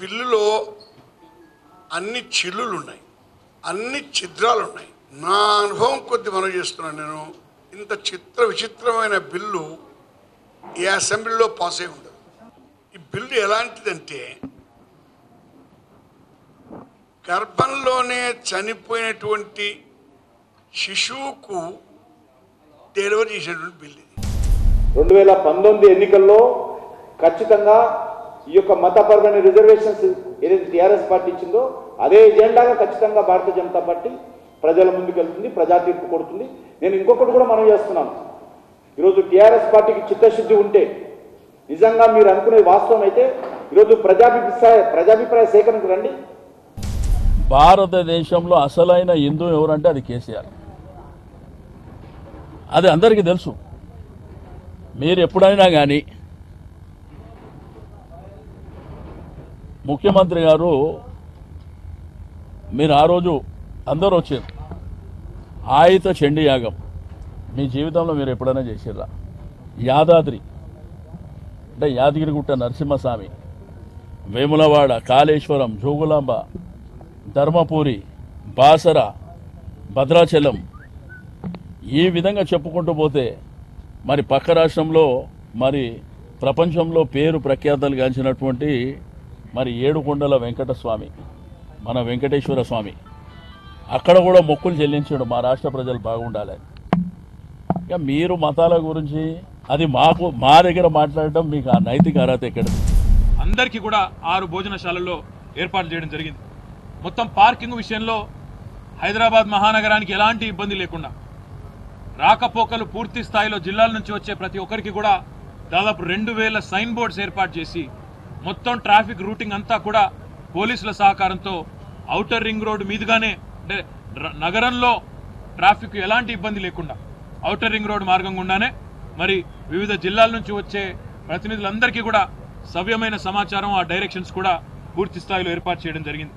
బిల్లులో అన్ని చిల్లులు ఉన్నాయి, అన్ని ఛిద్రాలు ఉన్నాయి. నా అనుభవం కొద్ది మనం చేస్తున్నాను. నేను ఇంత విచిత్రమైన బిల్లు ఈ అసెంబ్లీలో పాస్ అయి ఉండదు. ఈ బిల్లు ఎలాంటిదంటే గర్భంలోనే చనిపోయినటువంటి శిశువుకు డెలివరీ చేసినటువంటి బిల్లు ఇది. 2019 ఎన్నికల్లో ఖచ్చితంగా ఈ యొక్క మతపరమైన రిజర్వేషన్స్ ఏదైతే టీఆర్ఎస్ పార్టీ ఇచ్చిందో అదే ఎజెండాగా ఖచ్చితంగా భారతీయ జనతా పార్టీ ప్రజల ముందుకు వెళ్తుంది, ప్రజా తీర్పు కొడుతుంది. నేను ఇంకొకటి కూడా మనం చేస్తున్నాను. ఈరోజు టీఆర్ఎస్ పార్టీకి చిత్తశుద్ధి ఉంటే, నిజంగా మీరు అనుకునేది వాస్తవం అయితే ఈరోజు ప్రజాభిప్రాయ సేకరణకు రండి. భారతదేశంలో అసలైన హిందూ ఎవరంటే అది కేసీఆర్. అది అందరికీ తెలుసు. మీరు ఎప్పుడైనా కానీ ముఖ్యమంత్రి గారు మీరు ఆ రోజు అందరూ వచ్చారు. ఆయుత చండీ యాగం మీ జీవితంలో మీరు ఎప్పుడైనా చేసిర్రా? యాదాద్రి అంటే యాదగిరిగుట్ట నరసింహస్వామి, వేములవాడ, కాళేశ్వరం, జోగులాంబ, ధర్మపురి, బాసర, భద్రాచలం, ఈ విధంగా చెప్పుకుంటూ పోతే మరి పక్క రాష్ట్రంలో మరి ప్రపంచంలో పేరు ప్రఖ్యాతలు గాంచినటువంటి మరి ఏడుకొండల వెంకటస్వామి, మన వెంకటేశ్వర స్వామి, అక్కడ కూడా మొక్కులు చెల్లించాడు మా రాష్ట్ర ప్రజలు బాగుండాలని. ఇక మీరు మతాల గురించి అది మా దగ్గర మాట్లాడటం మీకు ఆ నైతిక అర్హత ఎక్కడిది? అందరికీ కూడా 6 భోజనశాలల్లో ఏర్పాటు చేయడం జరిగింది. మొత్తం పార్కింగ్ విషయంలో హైదరాబాద్ మహానగరానికి ఎలాంటి ఇబ్బంది లేకుండా రాకపోకలు పూర్తి స్థాయిలో జిల్లాల నుంచి వచ్చే ప్రతి ఒక్కరికి కూడా దాదాపు 2000 సైన్ బోర్డ్స్ ఏర్పాటు చేసి మొత్తం ట్రాఫిక్ రూటింగ్ అంతా కూడా పోలీసుల సహకారంతో ఔటర్ రింగ్ రోడ్డు మీదుగానే, అంటే నగరంలో ట్రాఫిక్ ఎలాంటి ఇబ్బంది లేకుండా ఔటర్ రింగ్ రోడ్డు మార్గం గుండానే మరి వివిధ జిల్లాల నుంచి వచ్చే ప్రతినిధులందరికీ కూడా సవ్యమైన సమాచారం, ఆ డైరెక్షన్స్ కూడా పూర్తి స్థాయిలో ఏర్పాటు చేయడం జరిగింది.